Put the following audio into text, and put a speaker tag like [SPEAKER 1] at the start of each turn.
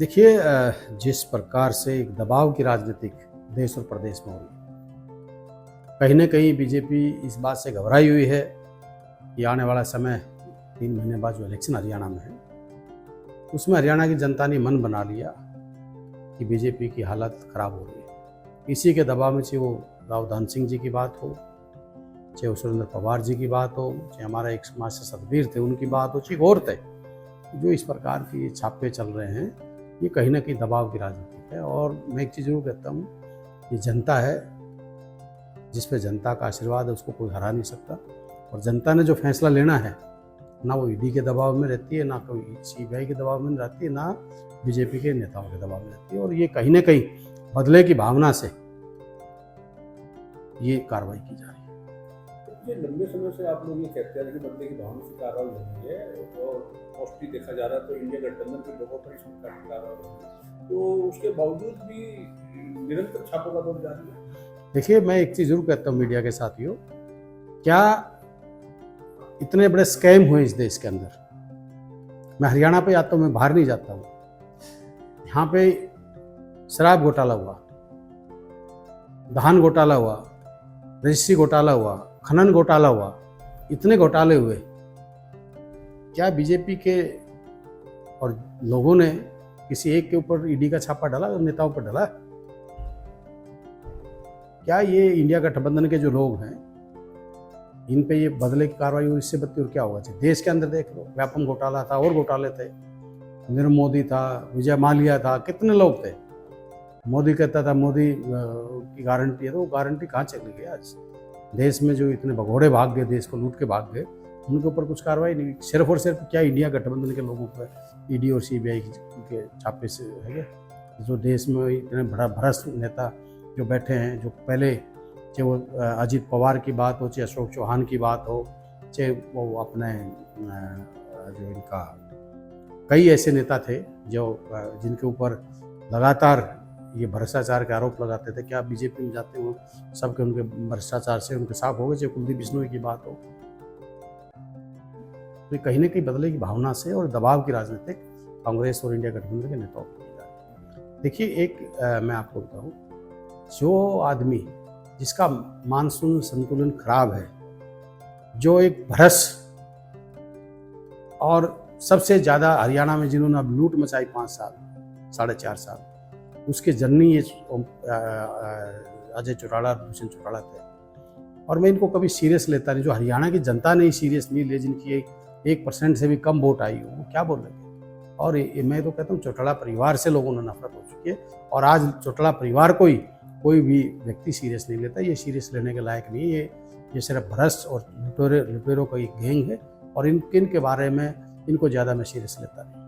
[SPEAKER 1] देखिए, जिस प्रकार से एक दबाव की राजनीतिक देश और प्रदेश में हो रही है, कहीं ना कहीं बीजेपी इस बात से घबराई हुई है कि आने वाला समय 3 महीने बाद जो इलेक्शन हरियाणा में है, उसमें हरियाणा की जनता ने मन बना लिया कि बीजेपी की हालत खराब हो रही है। इसी के दबाव में चाहे वो राव धन सिंह जी की बात हो, चाहे वो सुरेंद्र पवार जी की बात हो, चाहे हमारा एक समाज से सतबीर थे उनकी बात हो, चाहे और थे, जो इस प्रकार की छापे चल रहे हैं, ये कहीं ना कहीं दबाव की राजनीति है। और मैं एक चीज़ जरूर कहता हूँ, ये जनता है, जिस पे जनता का आशीर्वाद है उसको कोई हरा नहीं सकता। और जनता ने जो फैसला लेना है, ना वो ईडी के दबाव में रहती है, ना कोई सीबीआई के दबाव में रहती है, ना बीजेपी के नेताओं के दबाव में रहती है। और ये कहीं ना कहीं बदले की भावना से ये कार्रवाई की जा रही है।
[SPEAKER 2] ये लंबे समय से आप लोग ये कहते हैं कि बदले की भावना से कार्रवाई हो रही है और मोस्टली देखा जा रहा है तो इंडिया गठबंधन के लोगों पर इस प्रकार की कार्रवाई हो रही है, तो उसके बावजूद भी निरंतर छापों का दौर जारी है।
[SPEAKER 1] देखिए, मैं एक चीज़ जरूर कहता हूँ मीडिया के साथियों, क्या इतने बड़े स्कैम हुए इस देश के अंदर। मैं हरियाणा पे आता हूँ, मैं बाहर नहीं जाता हूँ। यहाँ पे शराब घोटाला हुआ, धान घोटाला हुआ, रजिस्ट्री घोटाला हुआ, खनन घोटाला हुआ, इतने घोटाले हुए। क्या बीजेपी के और लोगों ने किसी एक के ऊपर ईडी का छापा डाला, नेताओं पर डाला? क्या ये इंडिया गठबंधन के जो लोग हैं, इन पे ये बदले की कार्रवाई हुई, इससे बदतर क्या होगा? देश के अंदर देख लो, व्यापम घोटाला था और घोटाले थे, नीरव मोदी था, विजय माल्या था, कितने लोग थे। मोदी कहता था मोदी की गारंटी है, तो वो गारंटी कहाँ चली गई? आज देश में जो इतने भगोड़े भाग गए, देश को लूट के भाग गए, उनके ऊपर कुछ कार्रवाई नहीं। सिर्फ और सिर्फ क्या इंडिया गठबंधन के लोगों पर ईडी और सीबीआई के छापे से है? जो देश में इतने बड़ा भ्रष्ट नेता जो बैठे हैं, जो पहले चाहे वो अजीत पवार की बात हो, चाहे अशोक चौहान की बात हो, चाहे वो अपने जो इनका कई ऐसे नेता थे जो जिनके ऊपर लगातार ये भ्रष्टाचार के आरोप लगाते थे, क्या बीजेपी में जाते हुए सबके उनके भ्रष्टाचार से उनके साफ हो गए? चाहे कुलदीप बिश्नोई की बात हो, तो कहीं ना कहीं बदले की भावना से और दबाव की राजनीतिक कांग्रेस और इंडिया गठबंधन के नेताओं को की जा रही है। देखिए, एक मैं आपको बताऊँ, जो आदमी जिसका मानसून संतुलन खराब है, जो एक भ्रष्ट और सबसे ज़्यादा हरियाणा में जिन्होंने अब लूट मचाई 5 साल 4.5 साल, उसके जननी ये अजय चौटाला, भूषण चौटाला थे। और मैं इनको कभी सीरियस लेता नहीं। जो हरियाणा की जनता ने सीरियस नहीं ले, जिनकी 1% से भी कम वोट आई, वो क्या बोल रहे थे? और मैं तो कहता हूँ चौटाला परिवार से लोगों ने नफरत हो चुकी है। और आज चौटाला परिवार को कोई भी व्यक्ति सीरियस नहीं लेता। ये सीरियस लेने के लायक नहीं है। ये सिर्फ भ्रष्ट और लुटेरों का एक गैंग है, और इनके बारे में इनको ज़्यादा मैं सीरियस लेता नहीं।